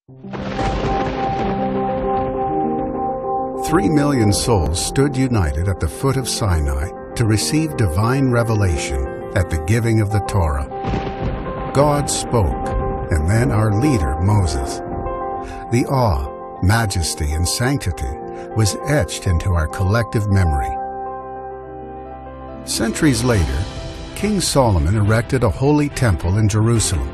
3 million souls stood united at the foot of Sinai to receive divine revelation at the giving of the Torah. God spoke, and then our leader, Moses. The awe, majesty, and sanctity was etched into our collective memory. Centuries later, King Solomon erected a holy temple in Jerusalem.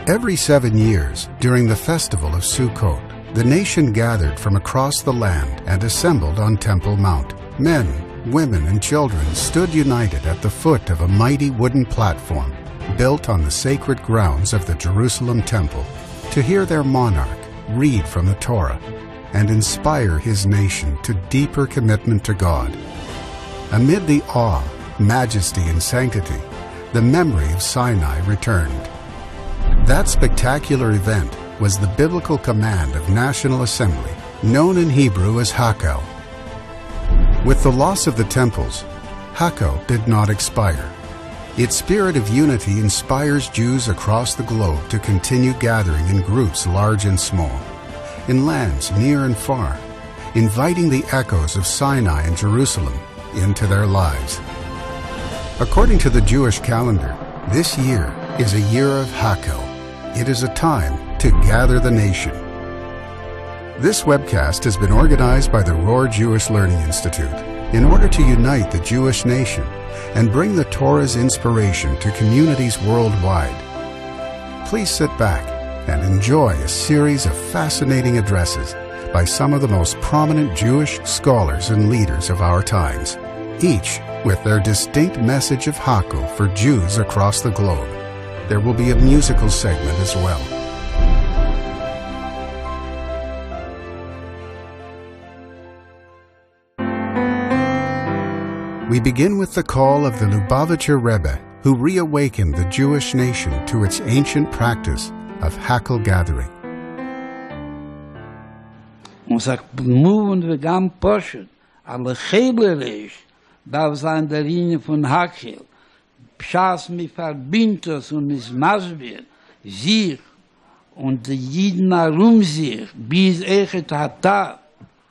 Every 7 years, during the festival of Sukkot, the nation gathered from across the land and assembled on Temple Mount. Men, women, and children stood united at the foot of a mighty wooden platform built on the sacred grounds of the Jerusalem temple to hear their monarch read from the Torah and inspire his nation to deeper commitment to God. Amid the awe, majesty, and sanctity, the memory of Sinai returned. That spectacular event was the biblical command of National Assembly, known in Hebrew as Hakel. With the loss of the temples, Hakel did not expire. Its spirit of unity inspires Jews across the globe to continue gathering in groups large and small, in lands near and far, inviting the echoes of Sinai and Jerusalem into their lives. According to the Jewish calendar, this year is a year of Hakel. It is a time to gather the nation. This webcast has been organized by the Rohr Jewish Learning Institute in order to unite the Jewish nation and bring the Torah's inspiration to communities worldwide. Please sit back and enjoy a series of fascinating addresses by some of the most prominent Jewish scholars and leaders of our times, each with their distinct message of Hakel for Jews across the globe. There will be a musical segment as well. We begin with the call of the Lubavitcher Rebbe, who reawakened the Jewish nation to its ancient practice of Hakel gathering. Und sagt, movend wir ganz poschet, alle Cheberisch, darf sein der Linie von Hakel. Pschas mi verbindet und mis Masbir, sich und die Jiden herum sich, bis echet hatar,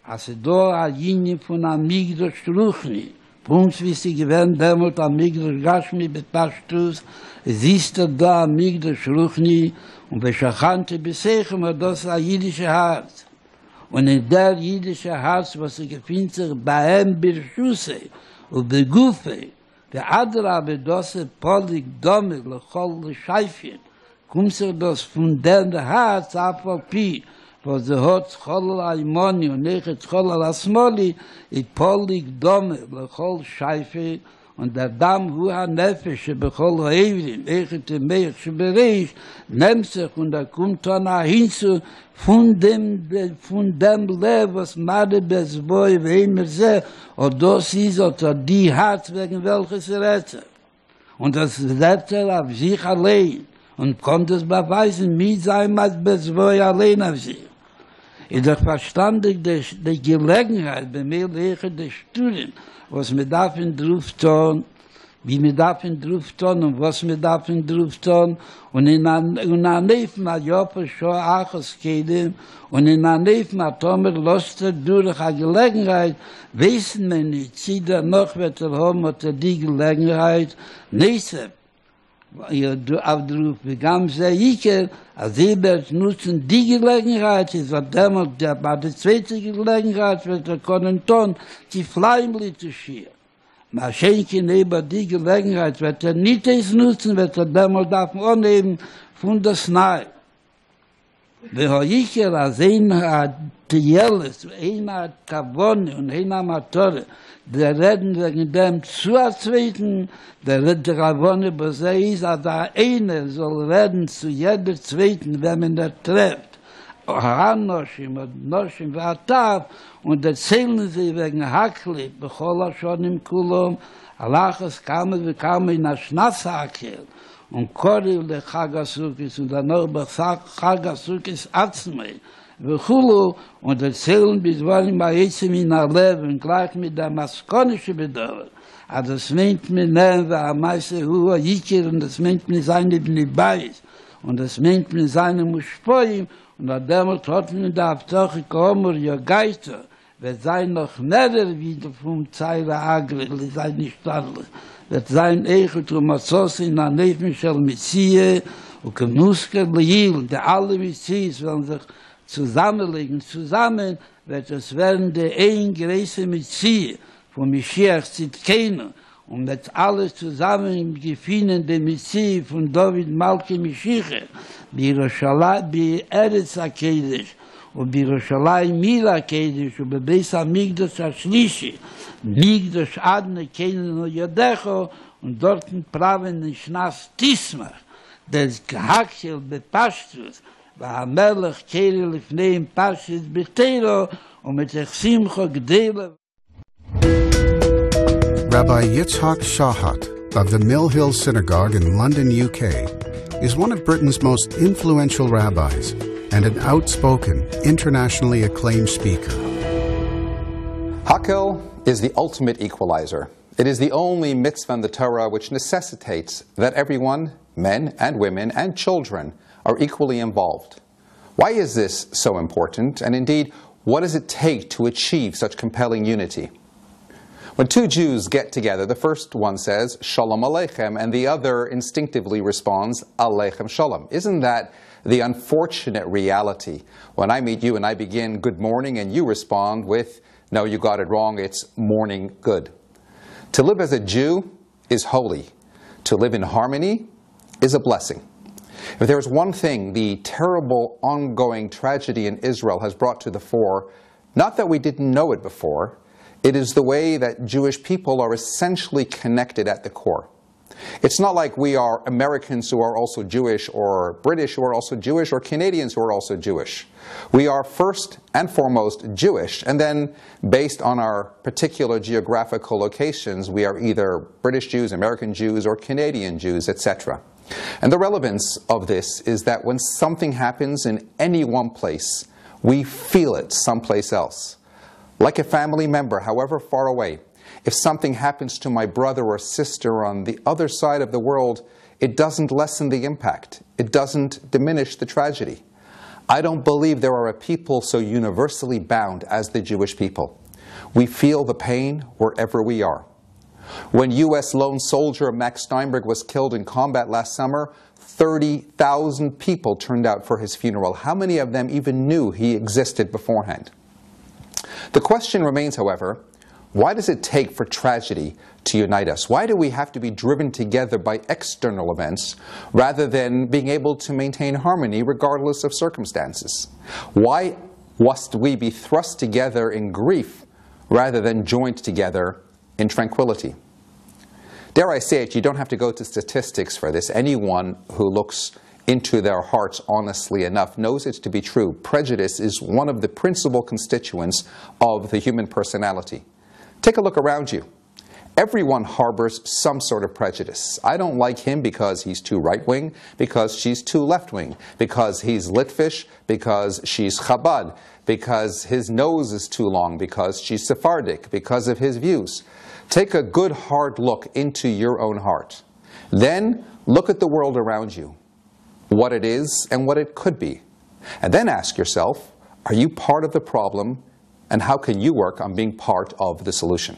als do a Linie von Amigdosh Shluchni, Punkt, wie sie gewähnt, dämmelt Amigdosh Gashmi betashtus, siehst da Amigdosh Shluchni und beschachante besechem das a jüdische Herz. Und in der jüdische Herz, was sie gefindt sich bei ihm Birschusse und Begufe, der Adra bedosse Polik Domel, Lechol Scheifchen, kommt sich das von der Herz Apopi, wo sie hat Chol Aimoni und nicht Chol Asmoli, it Polik Domel, Lechol Scheifchen, und der Damm, wo er Nefesh, Bechol Heivrim, Echet Meich, Bereich, nimmt sich und kommt dann hinzu von dem Lev, was Mare Bezboi, wie immer sehr, und das ist auch die Herz, wegen welches Retter. Und das Retter auf sich allein, und kommt es beweisen, mit seinem als Bezboi allein auf sich. Ich doch verstandig die Gelegenheit, bei mir lege die Studien, was mir darf in drauf tun, wie mir darf in drauf tun und was mir darf in drauf tun und in einer Neifma Joppe schon Achos Kedem und in einer Neifma Tomer loste durch eine Gelegenheit, wissen wir nicht, sie da noch wird haben oder die Gelegenheit, nächste, auf drauf begam sehr ich, als sie wird nutzen die Gelegenheit, es war damals bei der zweiten Gelegenheit, wird können tun, die Fleimli zu schieren. Man schenke neben die Gelegenheit, wird nicht es nutzen, wird damals davon annehmen von der Snai. Wenn ich als einer Tieles, einer Kavone und einer Matore, der reden wegen dem Zweiten, der Kavone besei ist, als der eine soll reden zu jeder Zweiten, wenn man das trifft. Hanoshim und Noshim Vatav und erzählen sie wegen Hakli, Bechola schon im Kulom, Alachas kamen in der Schnatzhakel und Koril der Chagasukis und danach bei Chagasukis Atzmei, Bechulu und erzählen bis wann bei Eizem in der Leben, gleich mit der maskonischen Bedeutung. Aber das meint mir nehmen, weil am meisten Hua Jikir und das meint mir seine Bnibais und das meint mir seine Mushpoim und damit hat man der Abtache gekommen, ja Geister, wird sein noch näher wieder vom Zeile Agri, sei nicht stattlich, wird sein Echot und Massos in der Nefenschel Messie und Genusker Leil, der alle Messies werden sich zusammenlegen, zusammen wird es werden der ein große Messie von Mashiach Zidkenu und mit alles zusammen gefunden der Messie von David Malki Mashiach, בירושלים, בארץ הקודש, ובירושלים מיל הקודש, ובבית המקדש השלישי, מקדש עדנה קננו יודכו, ודורten פראבן נשנס תשמח, des Gehakshel בפשטוס, והמלך קרא לפניהם פשטוס בתירו, ומת שמחו גדלה. Rabbi Yitzhak Shahat of the Mill Hill Synagogue in London, UK, is one of Britain's most influential rabbis and an outspoken, internationally acclaimed speaker. Hakel is the ultimate equalizer. It is the only mitzvah in the Torah which necessitates that everyone, men and women and children, are equally involved. Why is this so important? And indeed, what does it take to achieve such compelling unity? When two Jews get together, the first one says, Shalom Aleichem, and the other instinctively responds, Aleichem Shalom. Isn't that the unfortunate reality? When I meet you and I begin, good morning, and you respond with, no, you got it wrong, it's morning good. To live as a Jew is holy. To live in harmony is a blessing. If there is one thing the terrible ongoing tragedy in Israel has brought to the fore, not that we didn't know it before, it is the way that Jewish people are essentially connected at the core. It's not like we are Americans who are also Jewish, or British who are also Jewish, or Canadians who are also Jewish. We are first and foremost Jewish, and then based on our particular geographical locations, we are either British Jews, American Jews, or Canadian Jews, etc. And the relevance of this is that when something happens in any one place, we feel it someplace else. Like a family member, however far away, if something happens to my brother or sister on the other side of the world, it doesn't lessen the impact. It doesn't diminish the tragedy. I don't believe there are a people so universally bound as the Jewish people. We feel the pain wherever we are. When U.S. lone soldier Max Steinberg was killed in combat last summer, 30,000 people turned out for his funeral. How many of them even knew he existed beforehand? The question remains, however, why does it take for tragedy to unite us? Why do we have to be driven together by external events rather than being able to maintain harmony regardless of circumstances? Why must we be thrust together in grief rather than joined together in tranquility? Dare I say it, you don't have to go to statistics for this. Anyone who looks into their hearts honestly enough knows it to be true. Prejudice is one of the principal constituents of the human personality. Take a look around you. Everyone harbors some sort of prejudice. I don't like him because he's too right-wing, because she's too left-wing, because he's Litvish, because she's Chabad, because his nose is too long, because she's Sephardic, because of his views. Take a good hard look into your own heart. Then look at the world around you, what it is and what it could be. And then ask yourself, are you part of the problem, and how can you work on being part of the solution?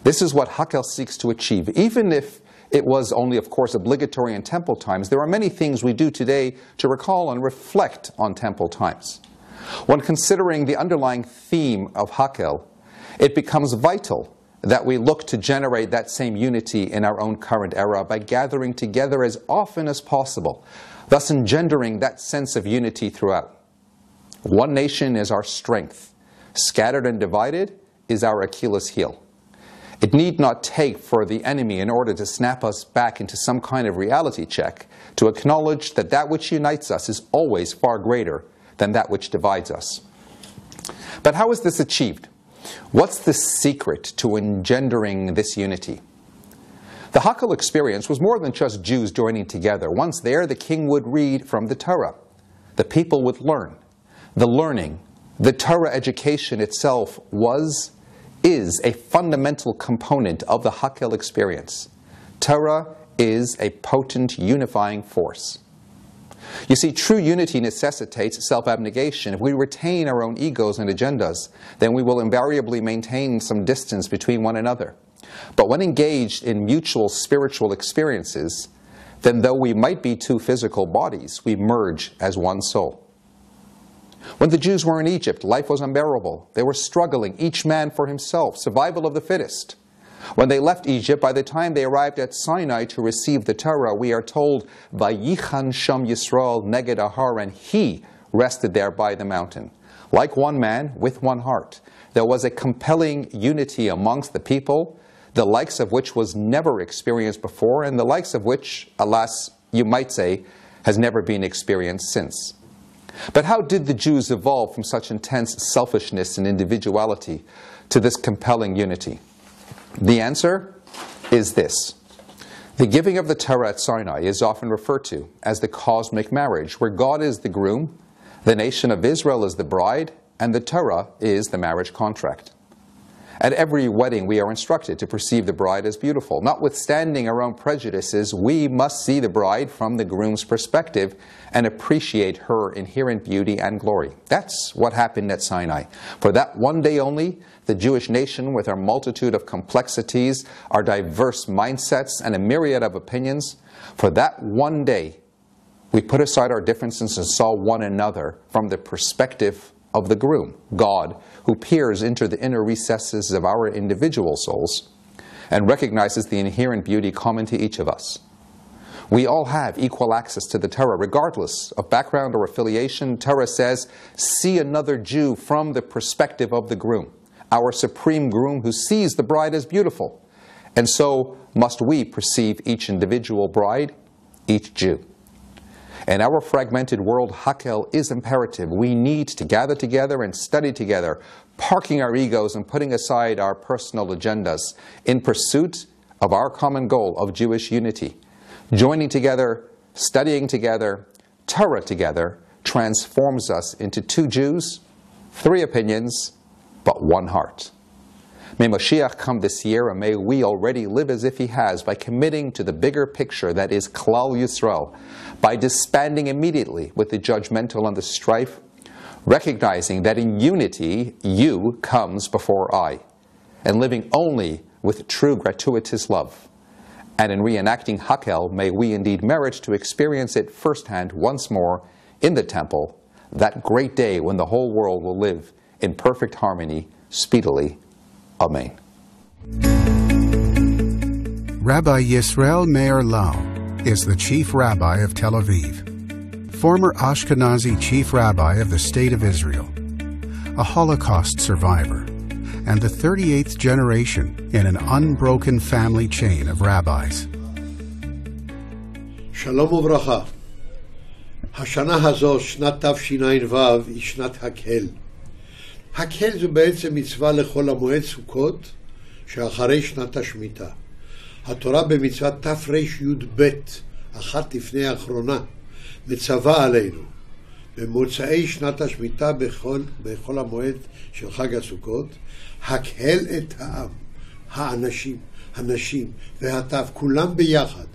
This is what Hakel seeks to achieve. Even if it was only, of course, obligatory in temple times, there are many things we do today to recall and reflect on temple times. When considering the underlying theme of Hakel, it becomes vital that we look to generate that same unity in our own current era by gathering together as often as possible, thus engendering that sense of unity throughout. One nation is our strength. Scattered and divided is our Achilles heel. It need not take for the enemy, in order to snap us back into some kind of reality check, to acknowledge that that which unites us is always far greater than that which divides us. But how is this achieved? What's the secret to engendering this unity? The Hakel experience was more than just Jews joining together. Once there, the king would read from the Torah. The people would learn. The learning, the Torah education itself is a fundamental component of the Hakel experience. Torah is a potent unifying force. You see, true unity necessitates self-abnegation. If we retain our own egos and agendas, then we will invariably maintain some distance between one another. But when engaged in mutual spiritual experiences, then though we might be two physical bodies, we merge as one soul. When the Jews were in Egypt, life was unbearable. They were struggling, each man for himself, survival of the fittest. When they left Egypt, by the time they arrived at Sinai to receive the Torah, we are told, Vayichan Sham Yisrael neged Ahar, and he rested there by the mountain. Like one man, with one heart. There was a compelling unity amongst the people, the likes of which was never experienced before, and the likes of which, alas, you might say, has never been experienced since. But how did the Jews evolve from such intense selfishness and individuality to this compelling unity? The answer is this. The giving of the Torah at Sinai is often referred to as the cosmic marriage, where God is the groom, the nation of Israel is the bride, and the Torah is the marriage contract. At every wedding, we are instructed to perceive the bride as beautiful. Notwithstanding our own prejudices, we must see the bride from the groom's perspective and appreciate her inherent beauty and glory. That's what happened at Sinai. For that one day only, the Jewish nation, with our multitude of complexities, our diverse mindsets, and a myriad of opinions, for that one day, we put aside our differences and saw one another from the perspective of the groom, God, who peers into the inner recesses of our individual souls and recognizes the inherent beauty common to each of us. We all have equal access to the Torah, regardless of background or affiliation. Torah says, see another Jew from the perspective of the groom, our supreme groom who sees the bride as beautiful. And so must we perceive each individual bride, each Jew. In our fragmented world, Hakel is imperative. We need to gather together and study together, parking our egos and putting aside our personal agendas in pursuit of our common goal of Jewish unity. Joining together, studying together, Torah together, transforms us into two Jews, three opinions, but one heart. May Mashiach come this year, and may we already live as if he has, by committing to the bigger picture that is Klal Yisrael, by disbanding immediately with the judgmental and the strife, recognizing that in unity, you comes before I, and living only with true gratuitous love. And in reenacting Hakel, may we indeed merit to experience it firsthand once more in the temple, that great day when the whole world will live in perfect harmony speedily. Amen. Rabbi Yisrael Meir Lau is the chief rabbi of Tel Aviv, former Ashkenazi chief rabbi of the State of Israel, a Holocaust survivor, and the 38th generation in an unbroken family chain of rabbis. Shalom uvracha. השנה הזו, שנת תשע"ו, היא שנת הקהל. הקהל זו בעצם מצווה לחול המועד סוכות, שאחרי שנת השמיטה. התורה במצוות תרי"ב, אחת לפני האחרונה, מצווה עלינו, במוצאי שנת השמיטה בחול המועד של חג הסוכות, הקהל את העם, האנשים, הנשים והטף, כולם ביחד,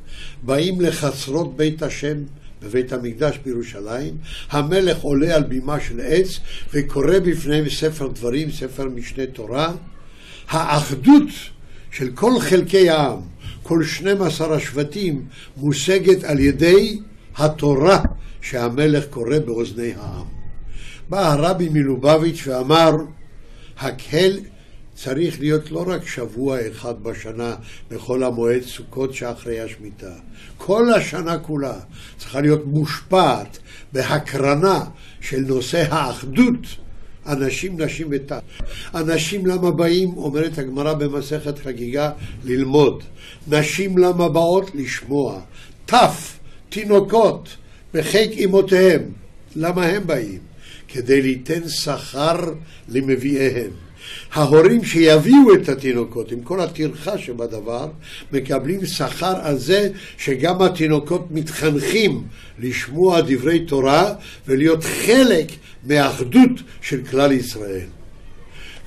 באים לחצרות בית השם, בבית המקדש בירושלים. המלך עולה על בימה של עץ וקורא בפניהם ספר דברים, ספר משנה תורה. האחדות של כל חלקי העם, כל 12 השבטים, מושגת על ידי התורה שהמלך קורא באוזני העם. בא הרבי מלובביץ' ואמר, הקהל צריך להיות לא רק שבוע אחד בשנה בכל המועד סוכות שאחרי השמיטה. כל השנה כולה צריכה להיות מושפעת בהקרנה של נושא האחדות, אנשים, נשים וטף. אנשים למה באים, אומרת הגמרא במסכת חגיגה, ללמוד. נשים למה באות, לשמוע. טף, תינוקות, בחיק אמותיהם. למה הם באים? כדי ליתן שכר למביאיהם. ההורים שיביאו את התינוקות עם כל הטרחה שבדבר מקבלים שכר על זה שגם התינוקות מתחנכים לשמוע דברי תורה ולהיות חלק מהאחדות של כלל ישראל.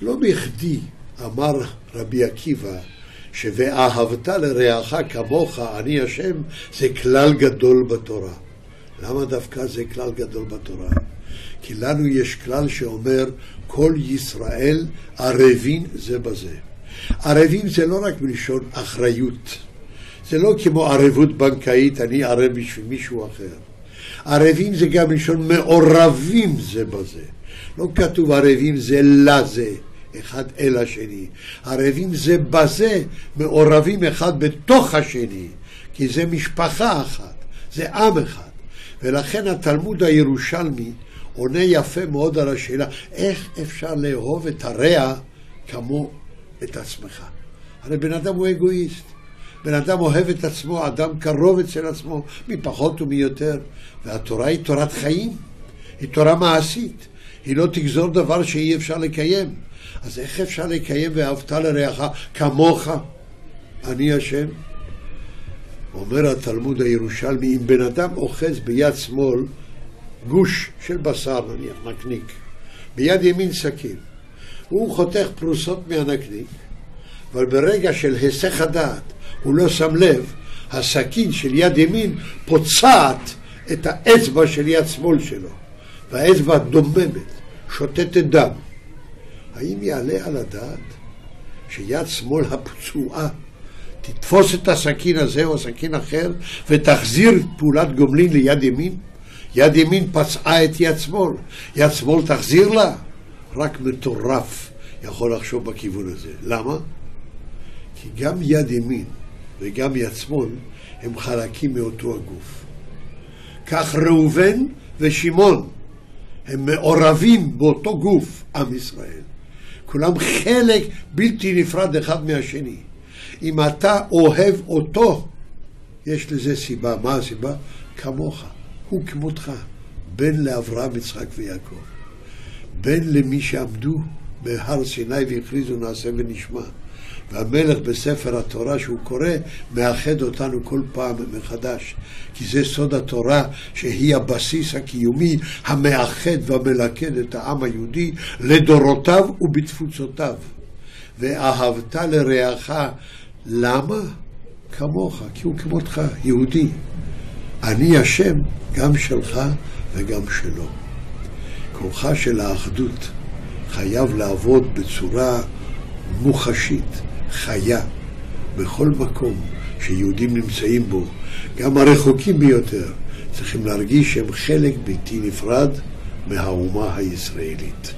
לא בכדי אמר רבי עקיבא ש"ואהבת לרעך כמוך אני השם" זה כלל גדול בתורה. למה דווקא זה כלל גדול בתורה? כי לנו יש כלל שאומר כל ישראל ערבים זה בזה. ערבים זה לא רק מלשון אחריות. זה לא כמו ערבות בנקאית, אני ערב בשביל מישהו אחר. ערבים זה גם מלשון מעורבים זה בזה. לא כתוב ערבים זה לזה, אחד אל השני. ערבים זה בזה, מעורבים אחד בתוך השני. כי זה משפחה אחת, זה עם אחד. ולכן התלמוד הירושלמי עונה יפה מאוד על השאלה, איך אפשר לאהוב את הרע כמו את עצמך? הרי בן אדם הוא אגואיסט. בן אדם אוהב את עצמו, אדם קרוב אצל עצמו, מפחות ומיותר. והתורה היא תורת חיים, היא תורה מעשית. היא לא תגזור דבר שאי אפשר לקיים. אז איך אפשר לקיים ואהבת לרעך כמוך? אני השם. אומר התלמוד הירושלמי, אם בן אדם אוחז ביד שמאל גוש של בשר, נניח, נקניק, ביד ימין סכין, הוא חותך פרוסות מהנקניק, אבל ברגע של היסח הדעת הוא לא שם לב, הסכין של יד ימין פוצעת את האצבע של יד שמאל שלו, והאצבע דוממת, שותתת דם. האם יעלה על הדעת שיד שמאל הפצועה תתפוס את הסכין הזה או סכין אחר ותחזיר פעולת גומלין ליד ימין? יד ימין פצעה את יד שמאל, יד שמאל תחזיר לה? רק מטורף יכול לחשוב בכיוון הזה. למה? כי גם יד ימין וגם יד שמאל הם חלקים מאותו הגוף. כך ראובן ושמעון הם מעורבים באותו גוף, עם ישראל. כולם חלק בלתי נפרד אחד מהשני. אם אתה אוהב אותו, יש לזה סיבה. מה הסיבה? כמוך, הוא כמותך, בן לאברהם, יצחק ויעקב, בן למי שעמדו בהר סיני והכריזו נעשה ונשמע. והמלך בספר התורה שהוא קורא מאחד אותנו כל פעם מחדש, כי זה סוד התורה שהיא הבסיס הקיומי המאחד והמלכד את העם היהודי לדורותיו ובתפוצותיו. ואהבת לרעך, למה? כמוך, כי הוא כמותך, יהודי. אני השם גם שלך וגם שלו. כוחה של האחדות חייב לעבוד בצורה מוחשית, חיה, בכל מקום שיהודים נמצאים בו, גם הרחוקים ביותר, צריכים להרגיש שהם חלק בלתי נפרד מהאומה הישראלית.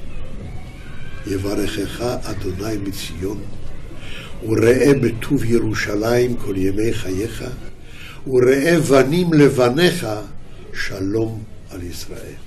יברכך אדוני מציון, וראה בטוב ירושלים כל ימי חייך, וראה בנים לבניך, שלום על ישראל.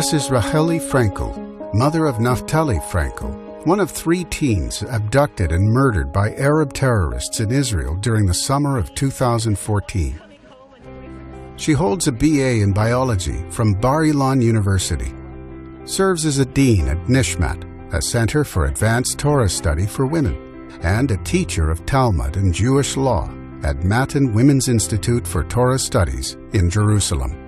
This is Racheli Frankel, mother of Naftali Frankel, one of 3 teens abducted and murdered by Arab terrorists in Israel during the summer of 2014. She holds a BA in biology from Bar Ilan University, serves as a dean at Nishmat, a center for advanced Torah study for women, and a teacher of Talmud and Jewish law at Matan Women's Institute for Torah Studies in Jerusalem.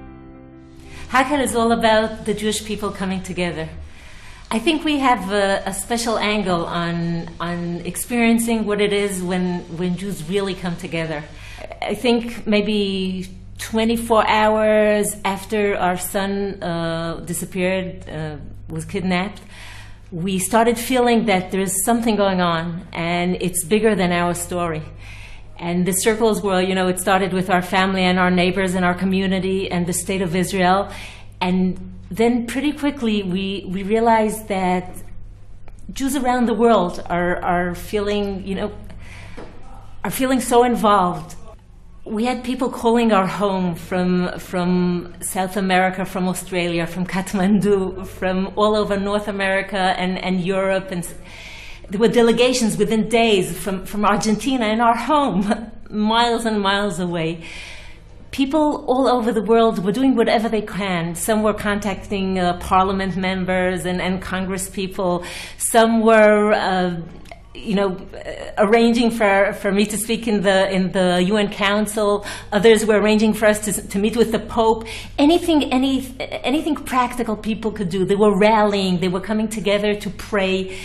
Hakel is all about the Jewish people coming together. I think we have a special angle on experiencing what it is when Jews really come together. I think maybe 24 hours after our son disappeared, was kidnapped, we started feeling that there's something going on and it's bigger than our story. And the circles were, it started with our family and our neighbors and our community and the state of Israel. And then pretty quickly we realized that Jews around the world are feeling so involved. We had people calling our home from South America, from Australia, from Kathmandu, from all over North America and Europe, and there were delegations within days from Argentina in our home, miles and miles away. People all over the world were doing whatever they can. Some were contacting parliament members and Congress people. Some were arranging for me to speak in the UN Council. Others were arranging for us to meet with the Pope. Anything practical people could do. They were rallying. They were coming together to pray.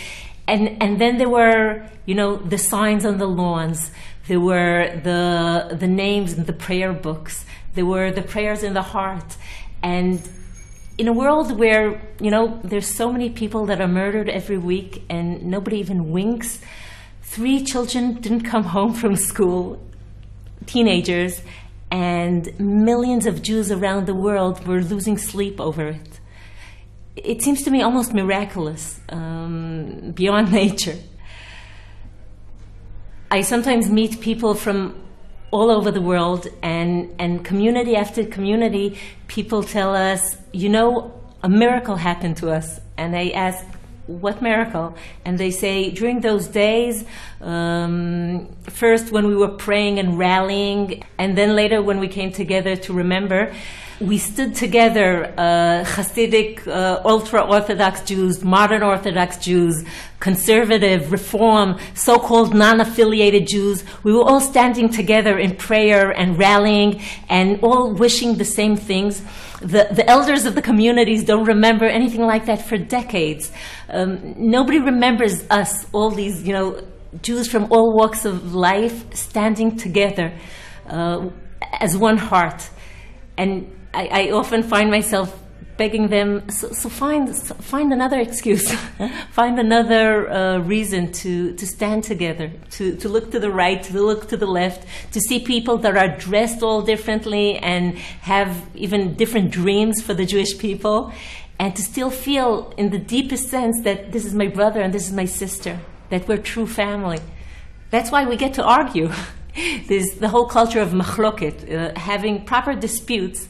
And then there were, the signs on the lawns. There were the names in the prayer books. There were the prayers in the heart. And in a world where, there's so many people that are murdered every week and nobody even winks, 3 children didn't come home from school, teenagers, and millions of Jews around the world were losing sleep over it. It seems to me almost miraculous, beyond nature. I sometimes meet people from all over the world, and community after community, people tell us, a miracle happened to us. And I ask, what miracle? And they say, during those days, first when we were praying and rallying, and then later when we came together to remember, we stood together, Hasidic, ultra-Orthodox Jews, modern Orthodox Jews, conservative, reform, so-called non-affiliated Jews. We were all standing together in prayer and rallying and all wishing the same things. The elders of the communities don't remember anything like that for decades. Nobody remembers us, all these, Jews from all walks of life standing together as one heart. And I often find myself begging them, so find another excuse, find another reason to stand together, to look to the right, to look to the left, to see people that are dressed all differently and have even different dreams for the Jewish people, and to still feel in the deepest sense that this is my brother and this is my sister, that we're true family. That's why we get to argue. There's the whole culture of machloket, having proper disputes.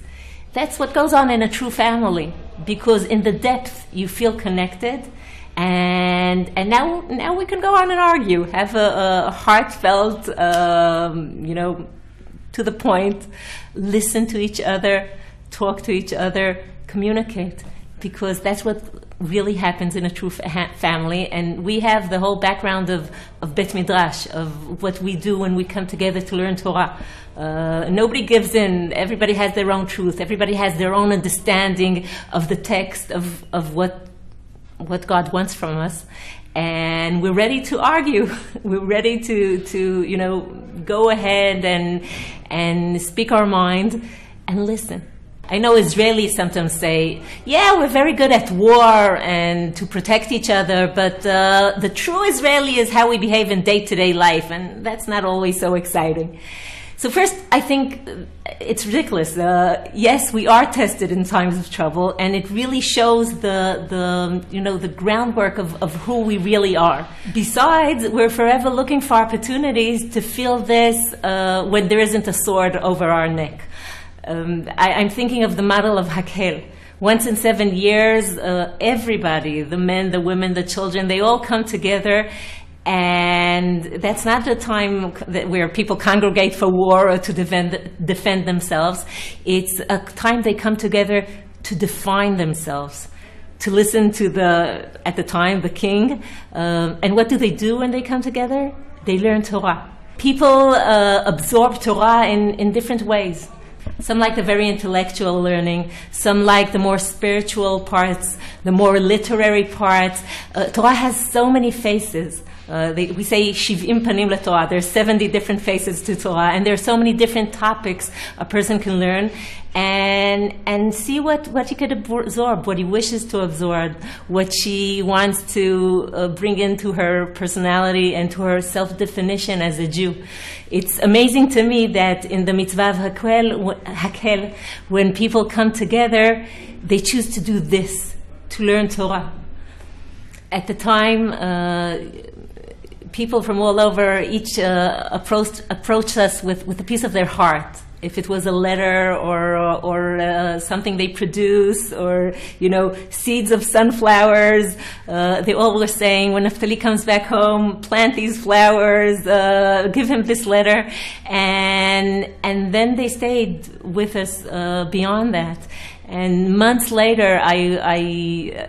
That's what goes on in a true family, because in the depth you feel connected, and now we can go on and argue, have a heartfelt, to the point, listen to each other, talk to each other, communicate, because that's what really happens in a true family. And we have the whole background of Bet Midrash, of what we do when we come together to learn Torah. Nobody gives in. Everybody has their own truth. Everybody has their own understanding of the text, of what God wants from us. And we're ready to argue. We're ready to go ahead and speak our mind and listen. I know Israelis sometimes say, yeah, we're very good at war and to protect each other, but the true Israeli is how we behave in day-to-day life, and that's not always so exciting. So first, I think it's ridiculous. Yes, we are tested in times of trouble, and it really shows the groundwork of who we really are. Besides, we're forever looking for opportunities to feel this when there isn't a sword over our neck. I'm thinking of the model of Hakel. Once in 7 years, everybody, the men, the women, the children, they all come together. And that's not the time where people congregate for war or to defend themselves. It's a time they come together to define themselves, to listen to at the time, the king. And what do they do when they come together? They learn Torah. People absorb Torah in different ways. Some like the very intellectual learning, some like the more spiritual parts, the more literary parts. Torah has so many faces. We say Shiv'im Panim LaTorah. There's 70 different faces to Torah, and there are so many different topics a person can learn and see what he could absorb, what he wishes to absorb, what she wants to bring into her personality and to her self-definition as a Jew. It's amazing to me that in the mitzvah of Hakel, when people come together, they choose to do this, to learn Torah. At the time, people from all over each approached us with a piece of their heart. If it was a letter or something they produce, or seeds of sunflowers, they all were saying, when Naftali comes back home, plant these flowers, give him this letter, and then they stayed with us beyond that. And months later, I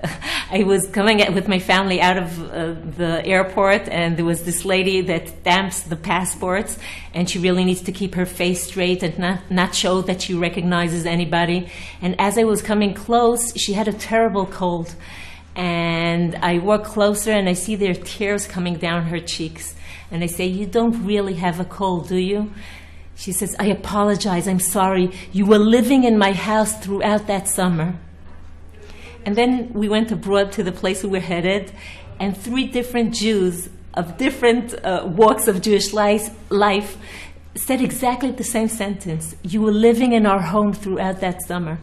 was coming with my family out of the airport, and there was this lady that stamps the passports, and she really needs to keep her face straight and not show that she recognizes anybody. And as I was coming close, she had a terrible cold. And I walk closer, and I see there are tears coming down her cheeks. And I say, "You don't really have a cold, do you?" She says, "I apologize, I'm sorry. You were living in my house throughout that summer." And then we went abroad to the place we were headed, and 3 different Jews of different walks of Jewish life said exactly the same sentence. "You were living in our home throughout that summer."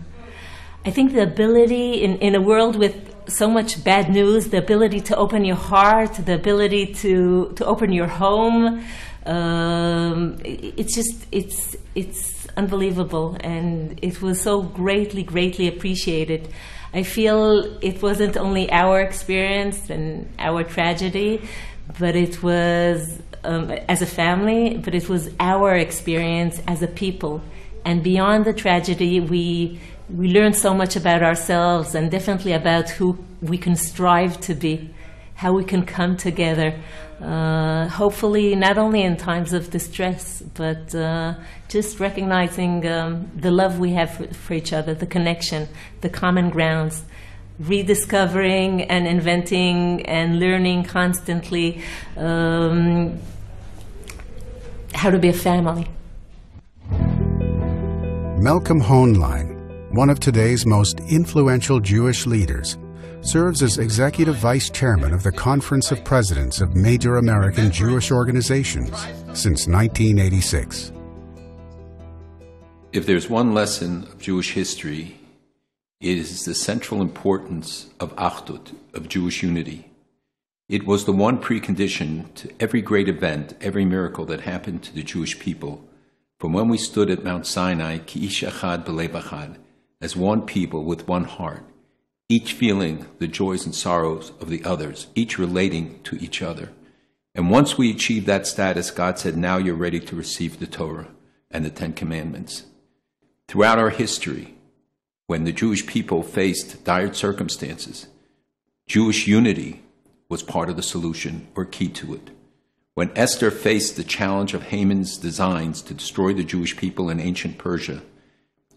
I think the ability in a world with so much bad news, the ability to open your heart, the ability to open your home, it's unbelievable, and it was so greatly appreciated. I feel it wasn't only our experience and our tragedy, but it was as a family, but it was our experience as a people. And beyond the tragedy, we learned so much about ourselves, and definitely about who we can strive to be, how we can come together. Hopefully not only in times of distress, but just recognizing the love we have for each other, the connection, the common grounds, rediscovering and inventing and learning constantly how to be a family. Malcolm Hoenlein, one of today's most influential Jewish leaders, serves as Executive Vice Chairman of the Conference of Presidents of Major American Jewish Organizations since 1986. If there's one lesson of Jewish history, it is the central importance of Achdut, of Jewish unity. It was the one precondition to every great event, every miracle that happened to the Jewish people, from when we stood at Mount Sinai, Ki ish echad b'lev echad, as one people with one heart, each feeling the joys and sorrows of the others, each relating to each other. And once we achieved that status, God said, now you're ready to receive the Torah and the 10 Commandments. Throughout our history, when the Jewish people faced dire circumstances, Jewish unity was part of the solution, or key to it. When Esther faced the challenge of Haman's designs to destroy the Jewish people in ancient Persia,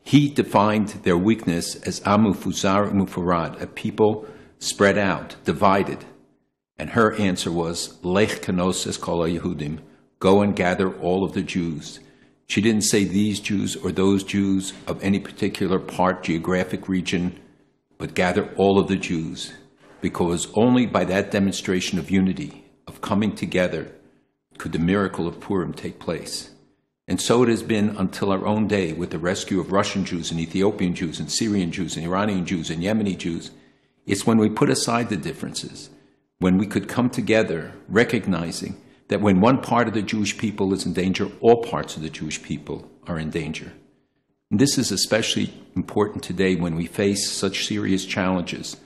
he defined their weakness as Amu Fuzar Mufurad, a people spread out, divided. And her answer was, Lech Kenosis Kol Yehudim, go and gather all of the Jews. She didn't say these Jews or those Jews of any particular part, geographic region, but gather all of the Jews, because only by that demonstration of unity, of coming together, could the miracle of Purim take place. And so it has been until our own day, with the rescue of Russian Jews and Ethiopian Jews and Syrian Jews and Iranian Jews and Yemeni Jews. It's when we put aside the differences, when we could come together, recognizing that when one part of the Jewish people is in danger, all parts of the Jewish people are in danger. And this is especially important today when we face such serious challenges,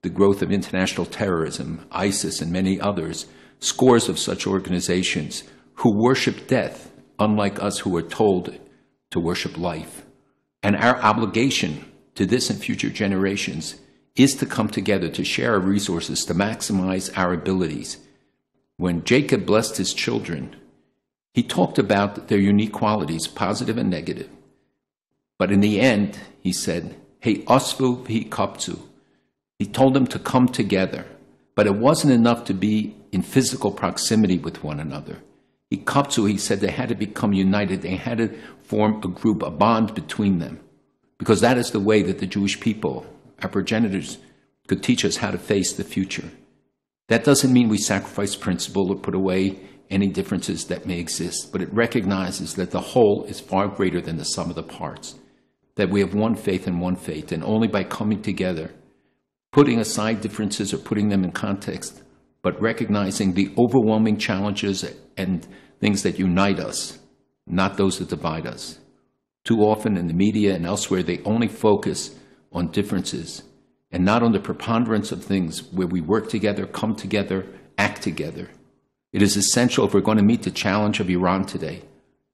the growth of international terrorism, ISIS, and many others, scores of such organizations who worship death, unlike us who are told to worship life. And our obligation to this and future generations is to come together, to share our resources, to maximize our abilities. When Jacob blessed his children, he talked about their unique qualities, positive and negative. But in the end, he said, Hey, osvu v'hikaptzu. He told them to come together. But it wasn't enough to be in physical proximity with one another. Hikaptzu, he said, they had to become united. They had to form a group, a bond between them. Because that is the way that the Jewish people, our progenitors, could teach us how to face the future. That doesn't mean we sacrifice principle or put away any differences that may exist, but it recognizes that the whole is far greater than the sum of the parts, that we have one faith, and only by coming together, putting aside differences or putting them in context, but recognizing the overwhelming challenges and things that unite us, not those that divide us. Too often in the media and elsewhere, they only focus on differences and not on the preponderance of things where we work together, come together, act together. It is essential if we're going to meet the challenge of Iran today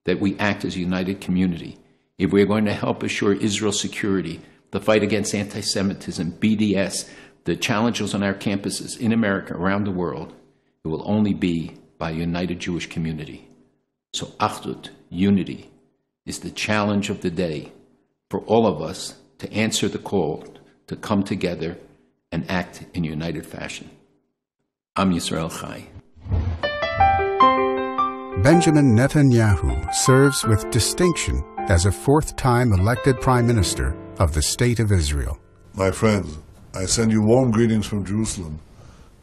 that we act as a united community. If we're going to help assure Israel's security, the fight against anti-Semitism, BDS, the challenges on our campuses in America, around the world, it will only be by a united Jewish community. So Achdut, unity, is the challenge of the day for all of us to answer the call to come together and act in united fashion. Am Yisrael Chai. Benjamin Netanyahu serves with distinction as a fourth-time elected Prime Minister of the State of Israel. My friends, I send you warm greetings from Jerusalem,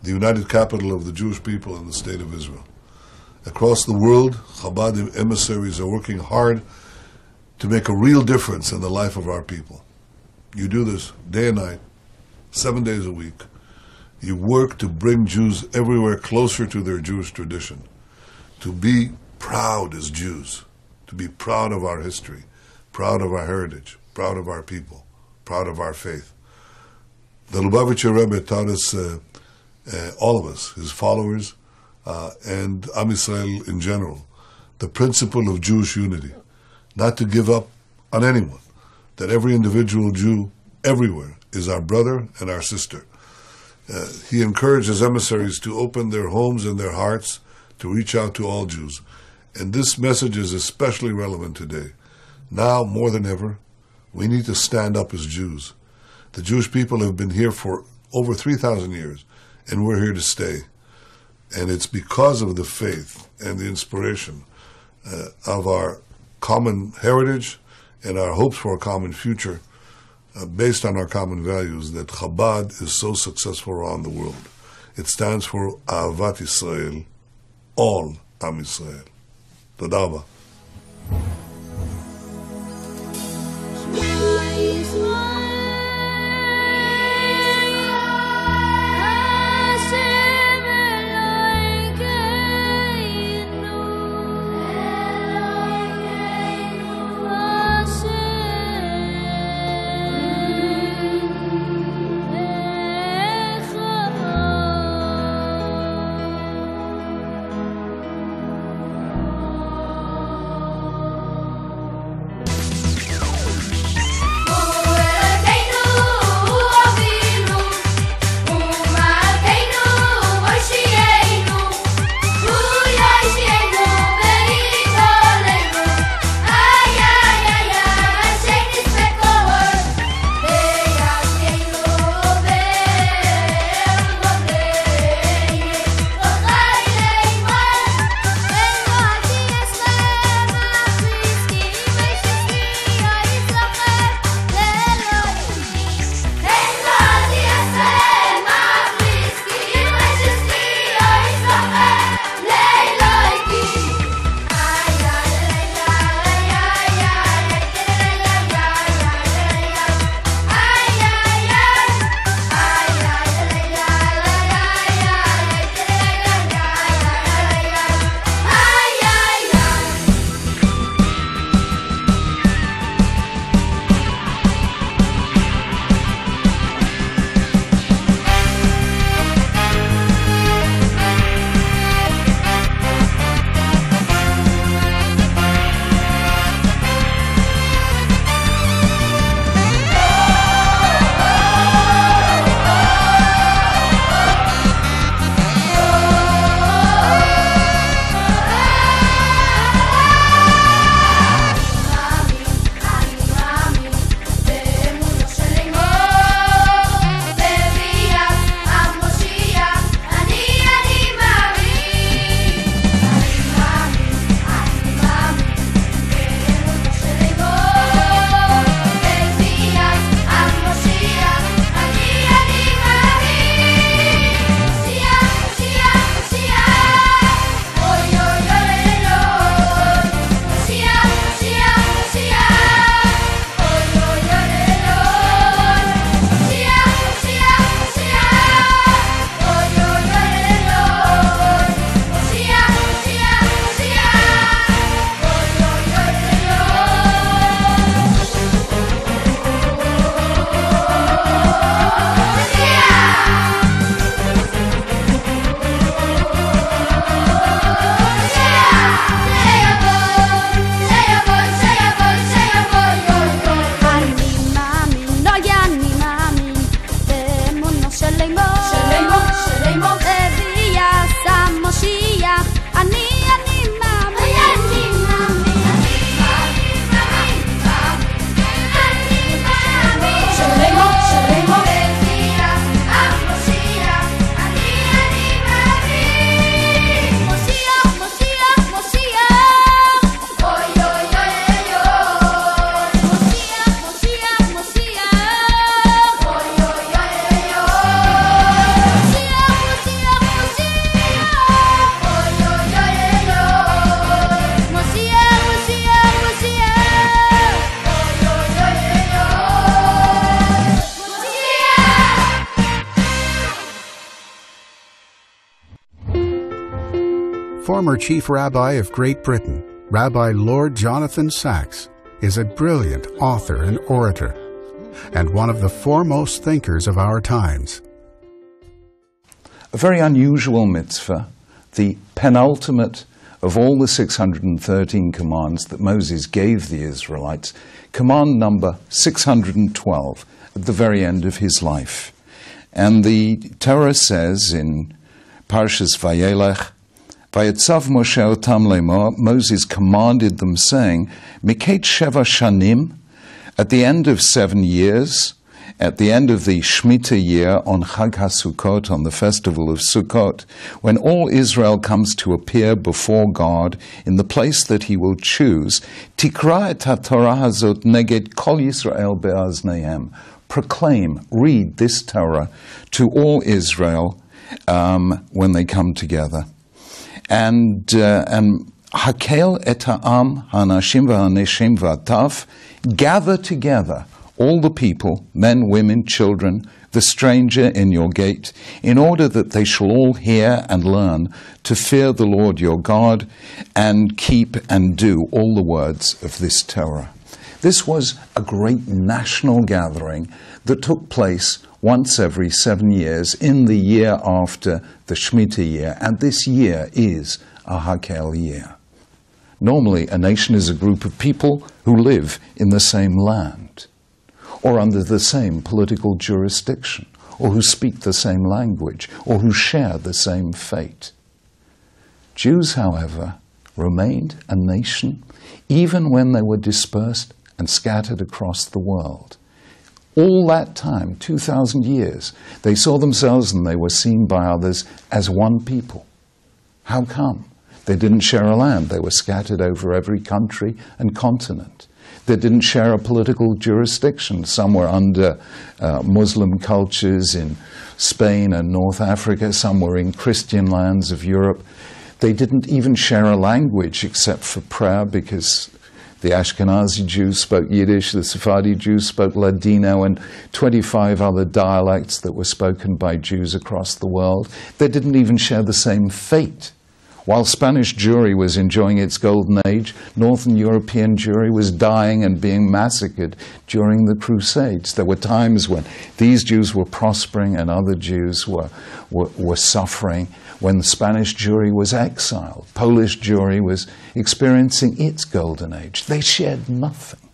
the united capital of the Jewish people in the State of Israel. Across the world, Chabad emissaries are working hard to make a real difference in the life of our people. You do this day and night, 7 days a week. You work to bring Jews everywhere closer to their Jewish tradition, to be proud as Jews, to be proud of our history, proud of our heritage, proud of our people, proud of our faith. The Lubavitcher Rebbe taught us, all of us, his followers, and Am Yisrael in general, the principle of Jewish unity, not to give up on anyone, that every individual Jew everywhere is our brother and our sister. He encouraged his emissaries to open their homes and their hearts to reach out to all Jews. And this message is especially relevant today. Now, more than ever, we need to stand up as Jews. The Jewish people have been here for over 3,000 years, and we're here to stay. And it's because of the faith and the inspiration of our common heritage and our hopes for a common future, based on our common values, that Chabad is so successful around the world. It stands for Ahavat Yisrael, all Am Yisrael. Toda Rabba. Former Chief Rabbi of Great Britain, Rabbi Lord Jonathan Sacks, is a brilliant author and orator, and one of the foremost thinkers of our times. A very unusual mitzvah, the penultimate of all the 613 commands that Moses gave the Israelites, command number 612, at the very end of his life. And the Torah says in Parshas Vayelech, Vayetzav Moshe otam lemor, Moses commanded them, saying, Miket sheva shanim, at the end of 7 years, at the end of the Shemitah year on Chag HaSukkot, on the festival of Sukkot, when all Israel comes to appear before God in the place that he will choose, Tikra et HaTorah hazot neged kol Yisrael be'azneihem. Proclaim, read this Torah to all Israel when they come together. And Hakel et ha'am ha'nashim v'ha'neshim v'ataf, gather together all the people, men, women, children, the stranger in your gate, in order that they shall all hear and learn to fear the Lord your God and keep and do all the words of this Torah. This was a great national gathering that took place once every 7 years in the year after the Shemitah year, and this year is a Hakel year. Normally, a nation is a group of people who live in the same land, or under the same political jurisdiction, or who speak the same language, or who share the same fate. Jews, however, remained a nation even when they were dispersed and scattered across the world. All that time, 2,000 years, they saw themselves and they were seen by others as one people. How come? They didn't share a land. They were scattered over every country and continent. They didn't share a political jurisdiction. Some were under Muslim cultures in Spain and North Africa. Some were in Christian lands of Europe. They didn't even share a language except for prayer, because the Ashkenazi Jews spoke Yiddish, the Sephardi Jews spoke Ladino, and 25 other dialects that were spoken by Jews across the world. They didn't even share the same fate. While Spanish Jewry was enjoying its golden age, Northern European Jewry was dying and being massacred during the Crusades. There were times when these Jews were prospering and other Jews were suffering, when the Spanish Jewry was exiled. Polish Jewry was experiencing its golden age. They shared nothing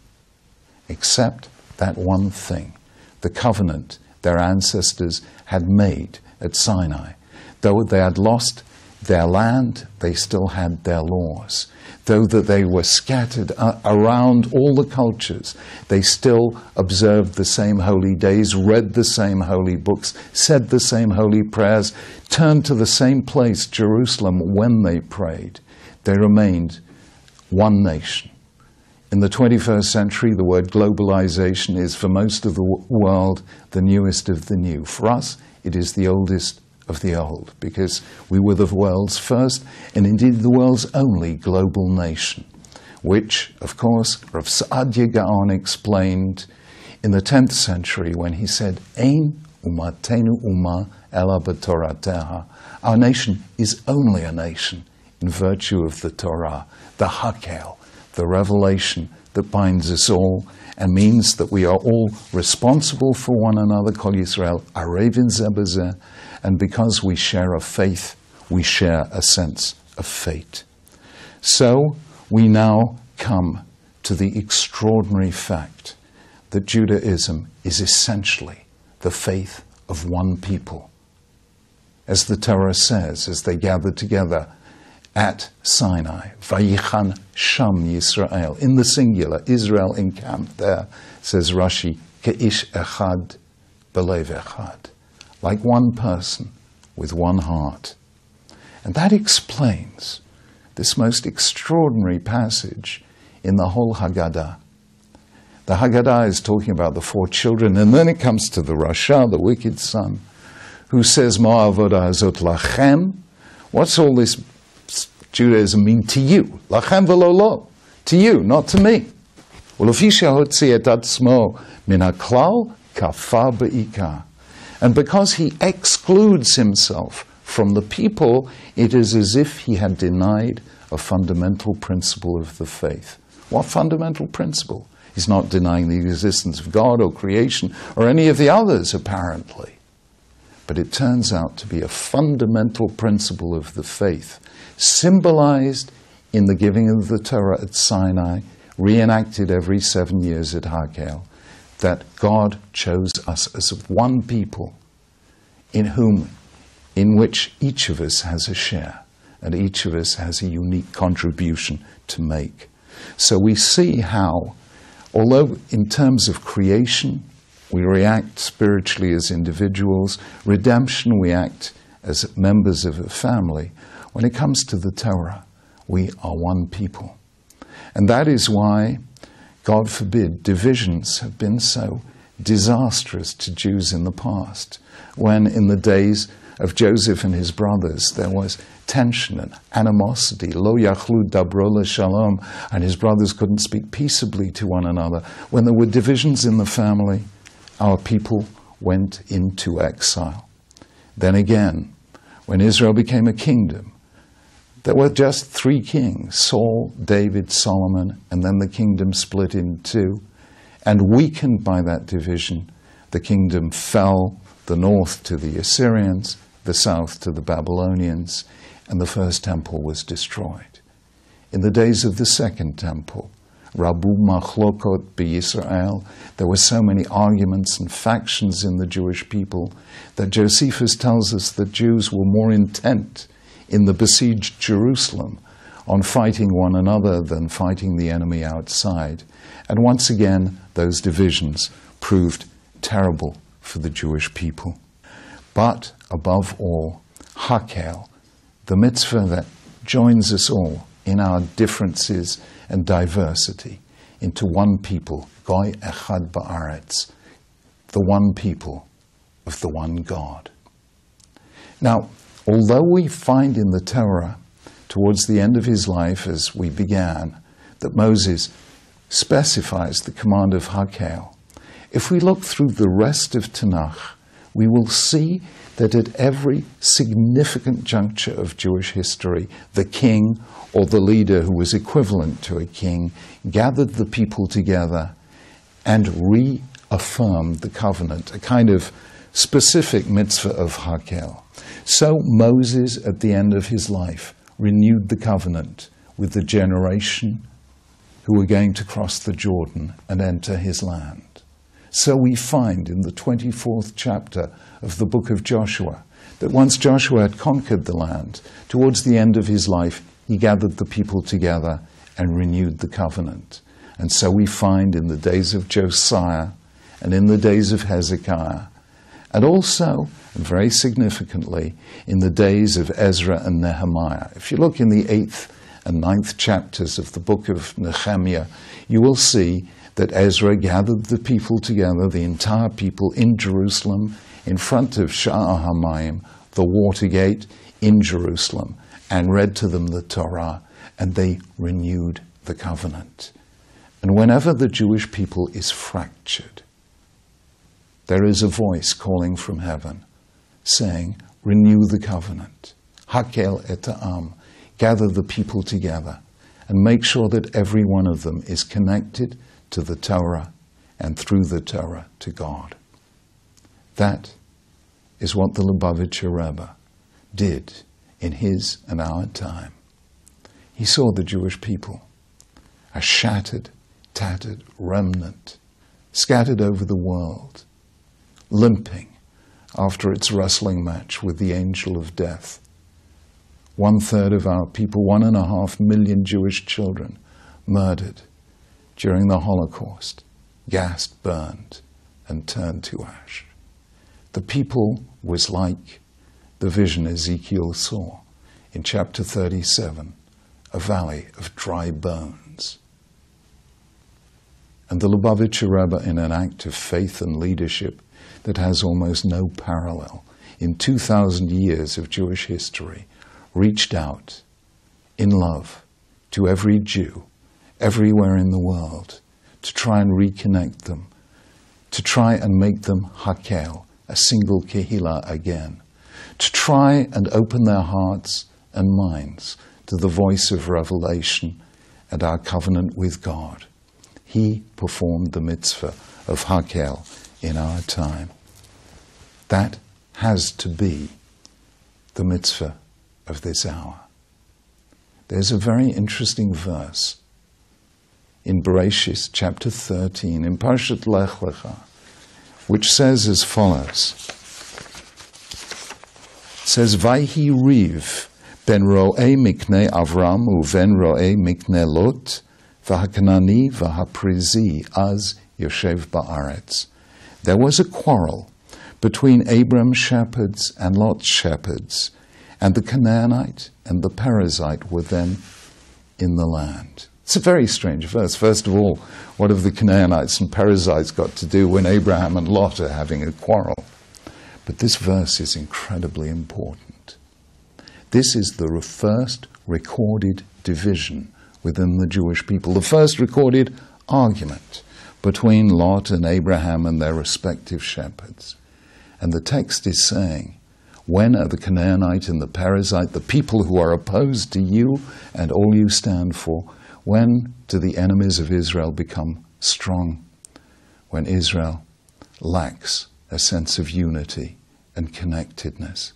except that one thing, the covenant their ancestors had made at Sinai. Though they had lost their land, they still had their laws. Though that they were scattered around all the cultures, they still observed the same holy days, read the same holy books, said the same holy prayers, turned to the same place, Jerusalem, when they prayed. They remained one nation. In the 21st century, the word globalization is, for most of the world, the newest of the new. For us, it is the oldest of the old, because we were the world's first, and indeed the world's only, global nation, which, of course, Rav Saadia Gaon explained in the 10th century when he said, Ein umatenu uma ela b'torateha. Our nation is only a nation in virtue of the Torah, the Hakel, the revelation that binds us all and means that we are all responsible for one another, Kol Yisrael, arevin zeh b'zeh, and because we share a faith, we share a sense of fate. So we now come to the extraordinary fact that Judaism is essentially the faith of one people. As the Torah says, as they gathered together at Sinai, Vayichan Sham Yisrael, in the singular, Israel encamped there, says Rashi, Ke'ish echad belev echad, like one person with one heart. And that explains this most extraordinary passage in the whole Haggadah. The Haggadah is talking about the 4 children, and then it comes to the Rasha, the wicked son, who says, Ma avodah hazot lachem. What's all this Judaism mean to you? Lachem v'lo lo. To you, not to me. Ulefi shehotzi et atzmo min haklal kafar be'ikar. And because he excludes himself From the people, it is as if he had denied a fundamental principle of the faith. What fundamental principle? He's not denying the existence of God or creation or any of the others, apparently. But it turns out to be a fundamental principle of the faith, symbolized in the giving of the Torah at Sinai, reenacted every 7 years at Hakel, that God chose us as one people in which each of us has a share, and each of us has a unique contribution to make. So we see how, although in terms of creation, we react spiritually as individuals, redemption, we act as members of a family. When it comes to the Torah, we are one people. And that is why, God forbid, divisions have been so disastrous to Jews in the past, when in the days of Joseph and his brothers there was tension and animosity, lo yachlu dabro l'shalom, and his brothers couldn't speak peaceably to one another. When there were divisions in the family, our people went into exile. Then again, when Israel became a kingdom, there were just 3 kings, Saul, David, Solomon, and then the kingdom split in 2. And weakened by that division, the kingdom fell, the north to the Assyrians, the south to the Babylonians, and the first temple was destroyed. In the days of the second temple, Rabu Machlokot B'Yisrael, there were so many arguments and factions in the Jewish people that Josephus tells us that Jews were more intent in the besieged Jerusalem on fighting one another than fighting the enemy outside. And once again, those divisions proved terrible for the Jewish people. But above all, Hakel, the mitzvah that joins us all in our differences and diversity into one people, Goy Echad Ba'aretz, the one people of the one God. Now, although we find in the Torah, towards the end of his life as we began, that Moses specifies the command of Hakel, if we look through the rest of Tanakh, we will see that at every significant juncture of Jewish history, the king or the leader who was equivalent to a king gathered the people together and reaffirmed the covenant, a kind of specific mitzvah of Hakel. So Moses, at the end of his life, renewed the covenant with the generation who were going to cross the Jordan and enter his land. So we find in the 24th chapter of the book of Joshua that once Joshua had conquered the land, towards the end of his life, he gathered the people together and renewed the covenant. And so we find in the days of Josiah and in the days of Hezekiah, and also, and very significantly, in the days of Ezra and Nehemiah. If you look in the 8th and 9th chapters of the book of Nehemiah, you will see that Ezra gathered the people together, the entire people, in Jerusalem, in front of Sha'ar HaMayim, the water gate in Jerusalem, and read to them the Torah, and they renewed the covenant. And whenever the Jewish people is fractured, there is a voice calling from heaven, saying, renew the covenant. Hakel et ha'am, gather the people together, and make sure that every one of them is connected to the Torah, and through the Torah to God. That is what the Lubavitcher Rebbe did in his and our time. He saw the Jewish people, a shattered, tattered remnant, scattered over the world, limping after its wrestling match with the angel of death. 1/3 of our people, 1.5 million Jewish children, murdered during the Holocaust, gassed, burned, and turned to ash. The people was like the vision Ezekiel saw in chapter 37, a valley of dry bones. And the Lubavitcher Rebbe, in an act of faith and leadership that has almost no parallel in 2,000 years of Jewish history, reached out in love to every Jew everywhere in the world to try and reconnect them, to try and make them Hakel, a single kehillah again, to try and open their hearts and minds to the voice of revelation and our covenant with God. He performed the mitzvah of Hakel in our time. That has to be the mitzvah of this hour. There's a very interesting verse in Bereshis chapter 13, in Parshat Lech Lecha, which says as follows. It says, Vayhi riv ben ro'ei miknei Avram uven ro'ei miknei Lot v'hakanani v'haprizi az yoshev ba'aretz. There was a quarrel between Abram's shepherds and Lot's shepherds, and the Canaanite and the Perizzite were then in the land. It's a very strange verse. First of all, what have the Canaanites and Perizzites got to do when Abraham and Lot are having a quarrel? But this verse is incredibly important. This is the first recorded division within the Jewish people, the first recorded argument between Lot and Abraham and their respective shepherds. And the text is saying, when are the Canaanite and the Perizzite, the people who are opposed to you and all you stand for, when do the enemies of Israel become strong? When Israel lacks a sense of unity and connectedness.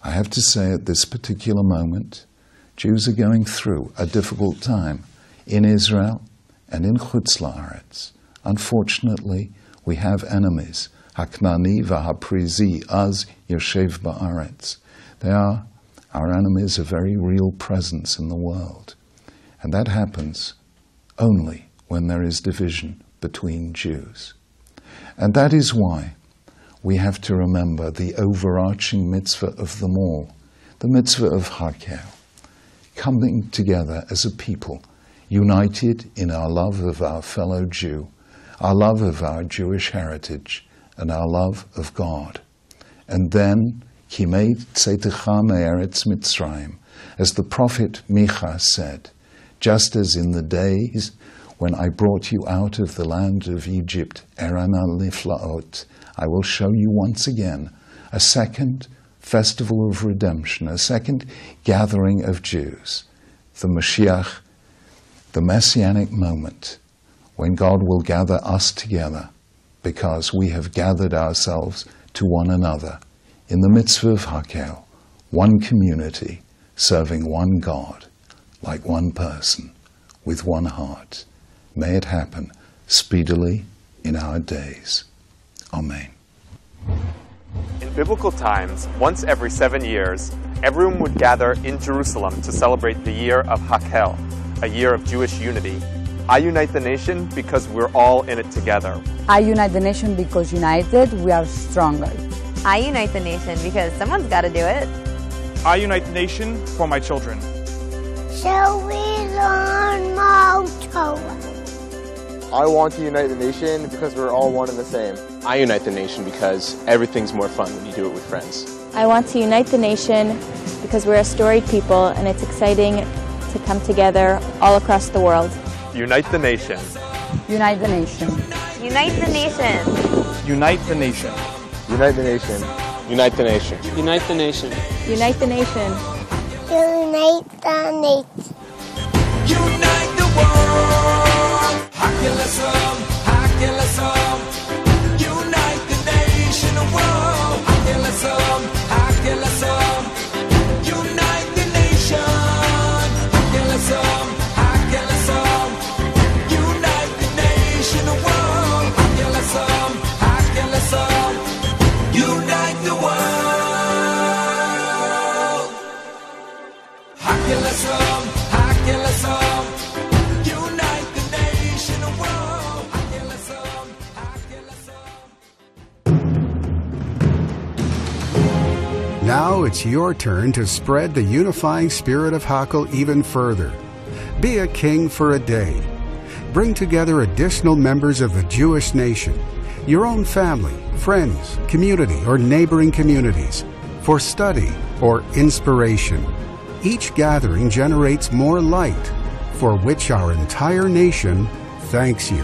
I have to say at this particular moment, Jews are going through a difficult time in Israel and in Chutz La'aretz. Unfortunately, we have enemies. Haknani v'haprizi az yoshev ba'aretz. They are, our enemies, a very real presence in the world. And that happens only when there is division between Jews. And that is why we have to remember the overarching mitzvah of them all, the mitzvah of Hakel, coming together as a people, united in our love of our fellow Jew, our love of our Jewish heritage, and our love of God. And then, Kimei tzetecha me'eretz Mitzrayim, as the prophet Micha said, just as in the days when I brought you out of the land of Egypt, Erana Liflaot, I will show you once again a second festival of redemption, a second gathering of Jews, the Mashiach, the Messianic moment, when God will gather us together because we have gathered ourselves to one another in the mitzvah of Hakel, one community, serving one God, like one person, with one heart. May it happen speedily in our days. Amen. In biblical times, once every 7 years, everyone would gather in Jerusalem to celebrate the year of Hakel, a year of Jewish unity. I unite the nation because we're all in it together. I unite the nation because united we are stronger. I unite the nation because someone's got to do it. I unite the nation for my children. So we learn more Torah. I want to unite the nation because we're all one and the same. I unite the nation because everything's more fun when you do it with friends. I want to unite the nation because we're a storied people and it's exciting to come together all across the world. Unite the nation. Unite the nation. Unite the nation. Unite the nation. Unite the nation. Unite the nation. Unite the nation. Unite the nation. Unite the nation. Unite the world. Hakelasam, Hakelasam. Unite the nation and world. Hakelasam, Hakelasam. Unite the nation. Hakelasam, Hakelasam. Unite the nation and world. Hakelasam, Hakelasam. Unite the world. Hakelasam, Hakelasam. Unite the nation and world. Hakelasam, Hakelasam. Now it's your turn to spread the unifying spirit of Hakel even further. Be a king for a day. Bring together additional members of the Jewish nation, your own family, friends, community, or neighboring communities, for study or inspiration. Each gathering generates more light, for which our entire nation thanks you.